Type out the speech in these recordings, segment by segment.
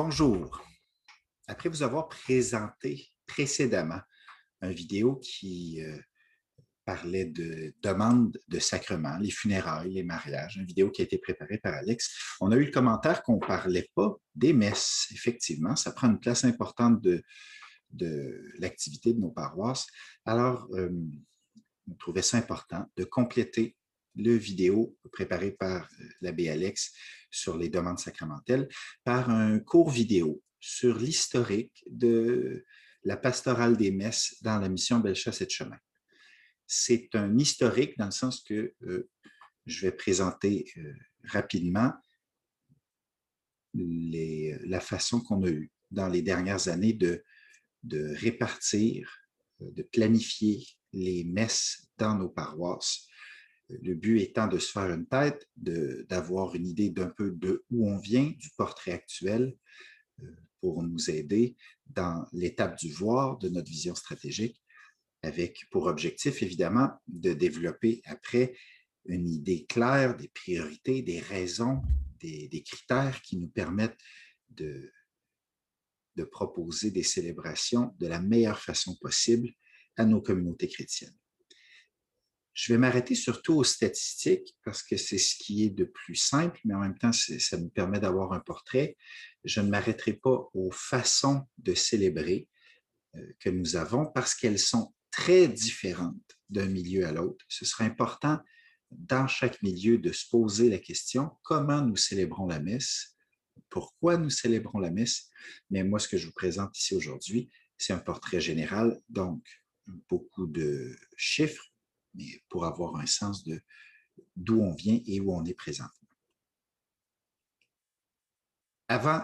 Bonjour. Après vous avoir présenté précédemment une vidéo qui parlait de demande de sacrement, les funérailles, les mariages, une vidéo qui a été préparée par Alex, on a eu le commentaire qu'on ne parlait pas des messes. Effectivement, ça prend une place importante de l'activité de nos paroisses. Alors, on trouvait ça important de compléter le vidéo préparé par l'abbé Alex sur les demandes sacramentelles par un court vidéo sur l'historique de la pastorale des messes dans la mission Bellechasse et de Chemin. C'est un historique dans le sens que je vais présenter rapidement la façon qu'on a eue dans les dernières années de répartir, de planifier les messes dans nos paroisses. Le but étant de se faire une tête, d'avoir une idée d'un peu de où on vient, du portrait actuel, pour nous aider dans l'étape du voir de notre vision stratégique, avec pour objectif, évidemment, de développer après une idée claire des priorités, des raisons, des critères qui nous permettent de proposer des célébrations de la meilleure façon possible à nos communautés chrétiennes. Je vais m'arrêter surtout aux statistiques parce que c'est ce qui est de plus simple, mais en même temps, ça nous permet d'avoir un portrait. Je ne m'arrêterai pas aux façons de célébrer que nous avons parce qu'elles sont très différentes d'un milieu à l'autre. Ce sera important dans chaque milieu de se poser la question comment nous célébrons la messe, pourquoi nous célébrons la messe. Mais moi, ce que je vous présente ici aujourd'hui, c'est un portrait général, donc beaucoup de chiffres, mais pour avoir un sens de d'où on vient et où on est présentement. Avant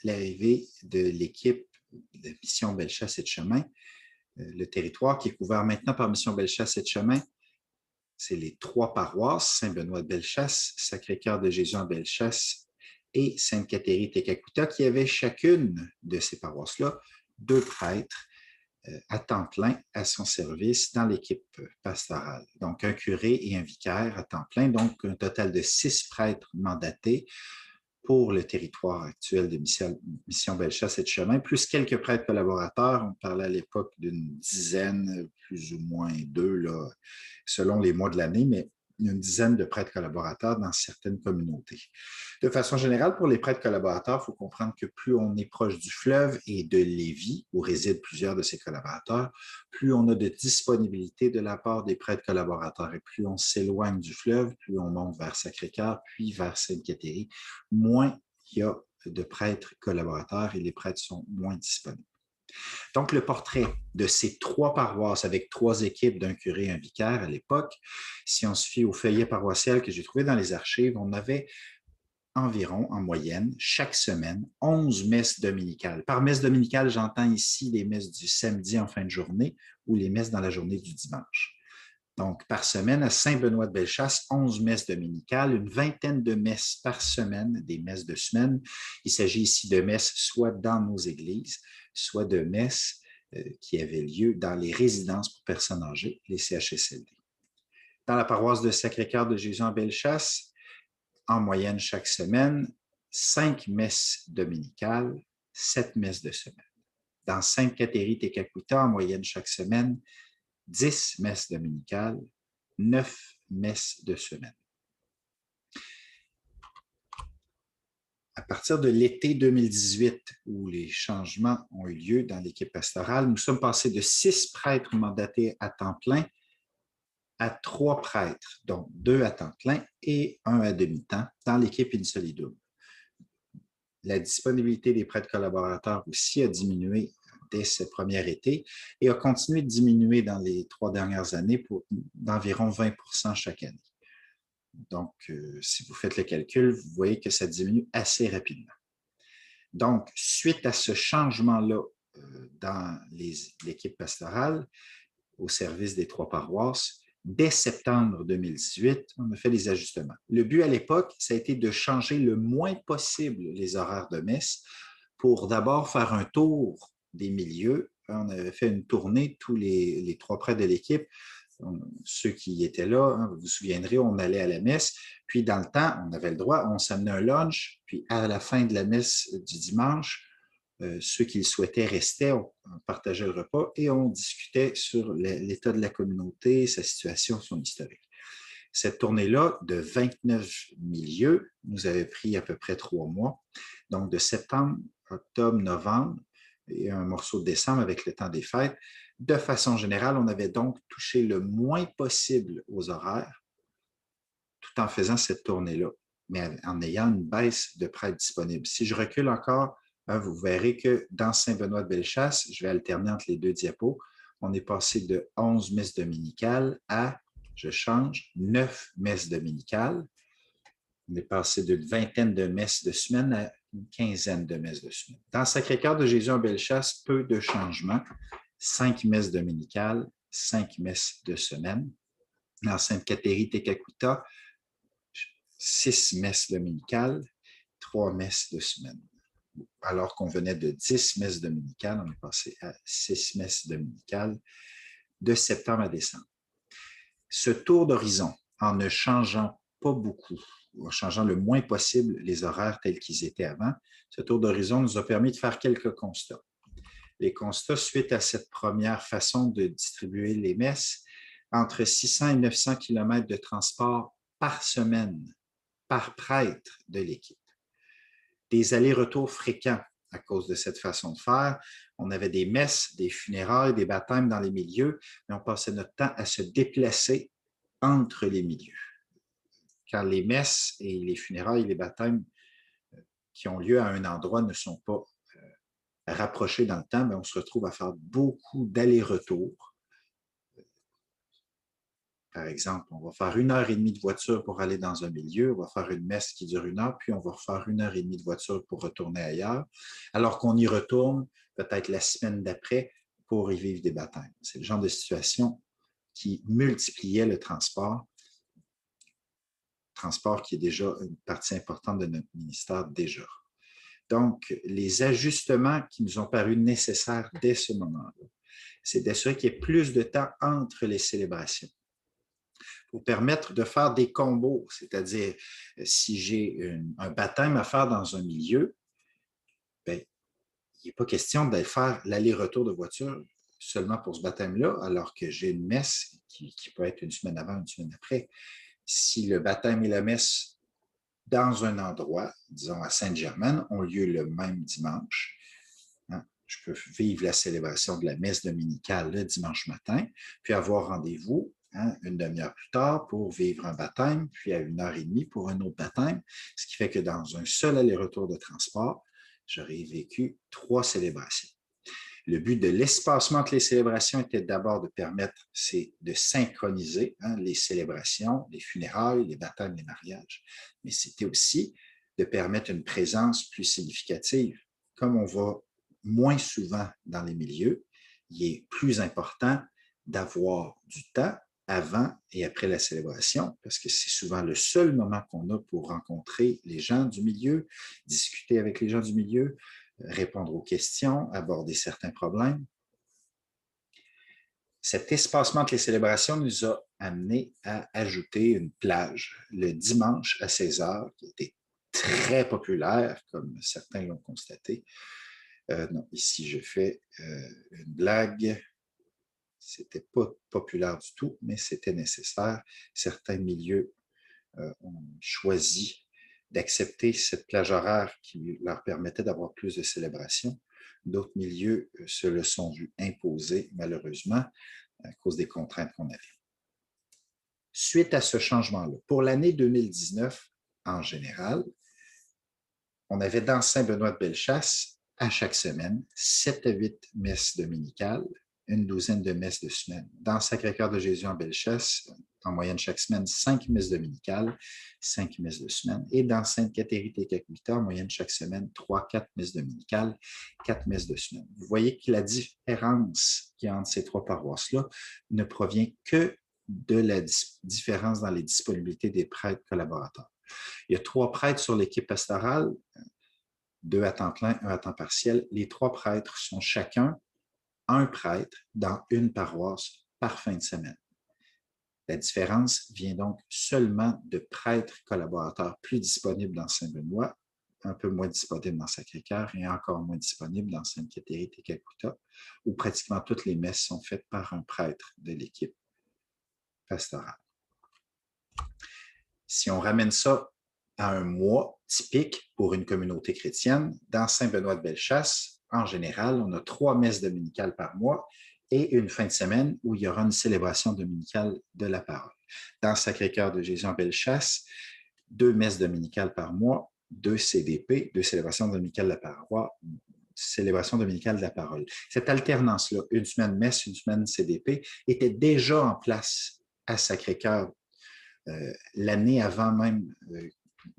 l'arrivée de l'équipe de Mission Bellechasse et de Chemin, le territoire qui est couvert maintenant par Mission Bellechasse et de Chemin, c'est les trois paroisses, Saint-Benoît de Bellechasse, Sacré-Cœur de Jésus en Bellechasse et Sainte-Cathérie-Técacouta, qui avaient chacune de ces paroisses-là 2 prêtres à temps plein à son service dans l'équipe pastorale. Donc, un curé et un vicaire à temps plein, donc un total de 6 prêtres mandatés pour le territoire actuel de Mission Bellechasse et de Chemin, plus quelques prêtres collaborateurs. On parlait à l'époque d'une dizaine, plus ou moins 2, là, selon les mois de l'année, mais une dizaine de prêtres collaborateurs dans certaines communautés. De façon générale, pour les prêtres collaborateurs, il faut comprendre que plus on est proche du fleuve et de Lévis, où résident plusieurs de ces collaborateurs, plus on a de disponibilité de la part des prêtres collaborateurs. Et plus on s'éloigne du fleuve, plus on monte vers Sacré-Cœur, puis vers Sainte-Cathérie, moins il y a de prêtres collaborateurs et les prêtres sont moins disponibles. Donc, le portrait de ces 3 paroisses avec 3 équipes d'un curé et un vicaire à l'époque, si on se fie au feuillet paroissial que j'ai trouvé dans les archives, on avait environ, en moyenne, chaque semaine, 11 messes dominicales. Par messe dominicale, j'entends ici les messes du samedi en fin de journée ou les messes dans la journée du dimanche. Donc, par semaine, à Saint-Benoît de Bellechasse, 11 messes dominicales, une vingtaine de messes par semaine, des messes de semaine. Il s'agit ici de messes soit dans nos églises, soit de messes qui avaient lieu dans les résidences pour personnes âgées, les CHSLD. Dans la paroisse de Sacré-Cœur de Jésus en Bellechasse, en moyenne chaque semaine, 5 messes dominicales, 7 messes de semaine. Dans Sainte-Cathérie-Técacouta, en moyenne chaque semaine, 10 messes dominicales, 9 messes de semaine. À partir de l'été 2018, où les changements ont eu lieu dans l'équipe pastorale, nous sommes passés de 6 prêtres mandatés à temps plein à 3 prêtres, dont 2 à temps plein et 1 à demi-temps dans l'équipe Insolidum. La disponibilité des prêtres collaborateurs aussi a diminué dès ce premier été et a continué de diminuer dans les 3 dernières années pour d'environ 20% chaque année. Donc, si vous faites le calcul, vous voyez que ça diminue assez rapidement. Donc, suite à ce changement-là dans l'équipe pastorale, au service des 3 paroisses, dès septembre 2018, on a fait des ajustements. Le but à l'époque, ça a été de changer le moins possible les horaires de messe pour d'abord faire un tour des milieux. On avait fait une tournée, tous les 3 prêtres de l'équipe, Ceux qui étaient là, hein, vous vous souviendrez, on allait à la messe, puis dans le temps, on avait le droit, on s'amenait un lunch, puis à la fin de la messe du dimanche, ceux qui le souhaitaient restaient, on partageait le repas et on discutait sur l'état de la communauté, sa situation, son historique. Cette tournée-là, de 29 milieux, nous avait pris à peu près 3 mois. Donc, de septembre, octobre, novembre et un morceau de décembre avec le temps des fêtes. De façon générale, on avait donc touché le moins possible aux horaires tout en faisant cette tournée-là, mais en ayant une baisse de prêtres disponibles. Si je recule encore, vous verrez que dans Saint-Benoît-de-Bellechasse, je vais alterner entre les deux diapos, on est passé de 11 messes dominicales à, je change, 9 messes dominicales. On est passé d'une vingtaine de messes de semaine à une quinzaine de messes de semaine. Dans Sacré-Cœur de Jésus en Bellechasse, peu de changements. 5 messes dominicales, 5 messes de semaine. Dans Sainte-Cathérie-Técacuta, 6 messes dominicales, 3 messes de semaine. Alors qu'on venait de 10 messes dominicales, on est passé à 6 messes dominicales de septembre à décembre. Ce tour d'horizon, en ne changeant pas beaucoup, en changeant le moins possible les horaires tels qu'ils étaient avant, ce tour d'horizon nous a permis de faire quelques constats. Les constats suite à cette première façon de distribuer les messes, entre 600 et 900 km de transport par semaine, par prêtre de l'équipe. Des allers-retours fréquents à cause de cette façon de faire. On avait des messes, des funérailles, des baptêmes dans les milieux, mais on passait notre temps à se déplacer entre les milieux. Car les messes et les funérailles et les baptêmes qui ont lieu à un endroit ne sont pas rapprochés dans le temps, mais on se retrouve à faire beaucoup d'allers-retours. Par exemple, on va faire 1h30 de voiture pour aller dans un milieu, on va faire une messe qui dure 1 heure, puis on va refaire 1h30 de voiture pour retourner ailleurs, alors qu'on y retourne peut-être la semaine d'après pour y vivre des baptêmes. C'est le genre de situation qui multipliait le transport qui est déjà une partie importante de notre ministère déjà. Donc, les ajustements qui nous ont paru nécessaires dès ce moment-là, c'est d'assurer qu'il y ait plus de temps entre les célébrations pour permettre de faire des combos, c'est-à-dire si j'ai un baptême à faire dans un milieu, bien, il n'est pas question d'aller faire l'aller-retour de voiture seulement pour ce baptême-là, alors que j'ai une messe qui peut être une semaine avant, une semaine après. Si le baptême et la messe dans un endroit, disons à Sainte-Germaine, ont lieu le même dimanche, hein, je peux vivre la célébration de la messe dominicale le dimanche matin, puis avoir rendez-vous une demi-heure plus tard pour vivre un baptême, puis à 1h30 pour un autre baptême, ce qui fait que dans un seul aller-retour de transport, j'aurais vécu 3 célébrations. Le but de l'espacement entre les célébrations était d'abord de permettre, c'est de synchroniser les célébrations, les funérailles, les baptêmes, les mariages, mais c'était aussi de permettre une présence plus significative. Comme on va moins souvent dans les milieux, il est plus important d'avoir du temps avant et après la célébration, parce que c'est souvent le seul moment qu'on a pour rencontrer les gens du milieu, discuter avec les gens du milieu, répondre aux questions, aborder certains problèmes. Cet espacement entre les célébrations nous a amené à ajouter une plage le dimanche à 16h, qui était très populaire, comme certains l'ont constaté. Non, ici, je fais une blague. C'était pas populaire du tout, mais c'était nécessaire. Certains milieux ont choisi d'accepter cette plage horaire qui leur permettait d'avoir plus de célébrations. D'autres milieux se le sont vus imposer, malheureusement, à cause des contraintes qu'on avait. Suite à ce changement-là, pour l'année 2019, en général, on avait dans Saint-Benoît-de-Bellechasse, à chaque semaine, 7 à 8 messes dominicales, une douzaine de messes de semaine. Dans Sacré-Cœur de Jésus en Bellechasse, en moyenne chaque semaine, 5 messes dominicales, 5 messes de semaine. Et dans Sainte-Cathérie-Técacuta, en moyenne chaque semaine, 3-4 messes dominicales, 4 messes de semaine. Vous voyez que la différence qu'il y a entre ces 3 paroisses-là ne provient que de la différence dans les disponibilités des prêtres collaborateurs. Il y a 3 prêtres sur l'équipe pastorale, 2 à temps plein, 1 à temps partiel. Les 3 prêtres sont chacun un prêtre dans une paroisse par fin de semaine. La différence vient donc seulement de prêtres collaborateurs plus disponibles dans Saint-Benoît, un peu moins disponibles dans Sacré-Cœur et encore moins disponibles dans Sainte-Catherine-Tekakwitha, où pratiquement toutes les messes sont faites par un prêtre de l'équipe pastorale. Si on ramène ça à un mois typique pour une communauté chrétienne, dans Saint-Benoît-de-Bellechasse, en général, on a 3 messes dominicales par mois et une fin de semaine où il y aura une célébration dominicale de la parole. Dans Sacré-Cœur de Jésus en Bellechasse, 2 messes dominicales par mois, 2 CDP, 2 célébrations dominicales de la parole, célébration dominicale de la parole. Cette alternance-là, une semaine messe, une semaine CDP, était déjà en place à Sacré-Cœur l'année avant même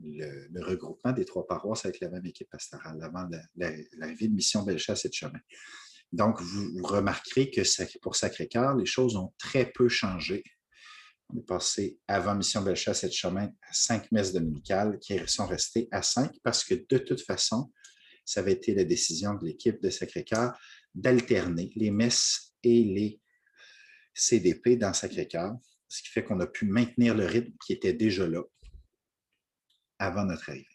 le regroupement des 3 paroisses avec la même équipe pastorale, avant l'arrivée de Mission Bellechasse et de Chemin. Donc, vous remarquerez que pour Sacré-Cœur, les choses ont très peu changé. On est passé avant Mission Bellechasse et de Chemin à 5 messes dominicales qui sont restées à 5 parce que de toute façon, ça avait été la décision de l'équipe de Sacré-Cœur d'alterner les messes et les CDP dans Sacré-Cœur, ce qui fait qu'on a pu maintenir le rythme qui était déjà là avant notre arrivée.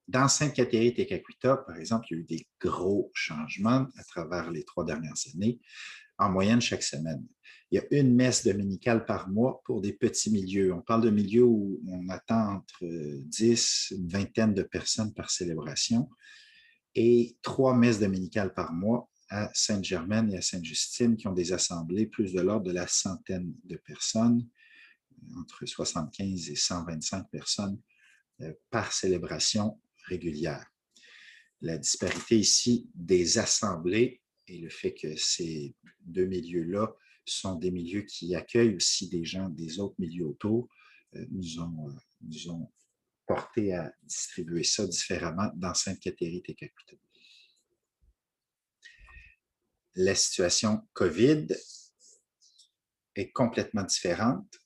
Dans Sainte-Catherine-Tekakwitha, par exemple, il y a eu des gros changements à travers les 3 dernières années, en moyenne chaque semaine. Il y a une messe dominicale par mois pour des petits milieux. On parle de milieux où on attend entre 10 et une vingtaine de personnes par célébration et 3 messes dominicales par mois à Sainte-Germaine et à Sainte-Justine qui ont des assemblées plus de l'ordre de la centaine de personnes, entre 75 et 125 personnes par célébration régulière. La disparité ici des assemblées et le fait que ces 2 milieux-là sont des milieux qui accueillent aussi des gens des autres milieux autour nous ont porté à distribuer ça différemment dans Sainte-Catherine-Tekakwitha. La situation COVID est complètement différente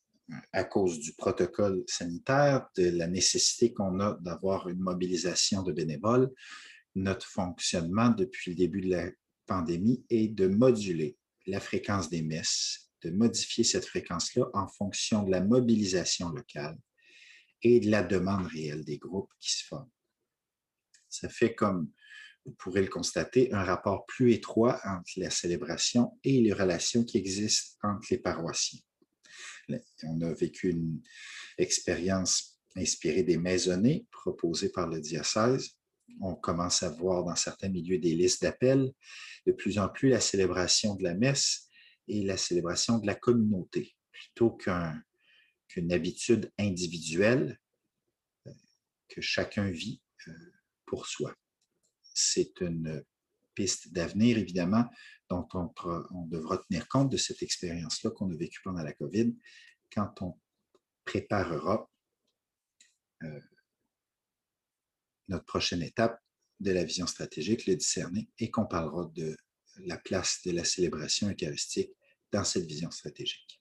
à cause du protocole sanitaire, de la nécessité qu'on a d'avoir une mobilisation de bénévoles. Notre fonctionnement depuis le début de la pandémie est de moduler la fréquence des messes, de modifier cette fréquence-là en fonction de la mobilisation locale et de la demande réelle des groupes qui se forment. Ça fait, comme vous pourrez le constater, un rapport plus étroit entre la célébration et les relations qui existent entre les paroissiens. On a vécu une expérience inspirée des maisonnées proposées par le diocèse. On commence à voir dans certains milieux des listes d'appels. De plus en plus, la célébration de la messe et la célébration de la communauté, plutôt qu'une habitude individuelle que chacun vit pour soi. C'est une piste d'avenir, évidemment, dont on devra tenir compte de cette expérience-là qu'on a vécue pendant la COVID quand on préparera notre prochaine étape de la vision stratégique, le discerner, et qu'on parlera de la place de la célébration eucharistique dans cette vision stratégique.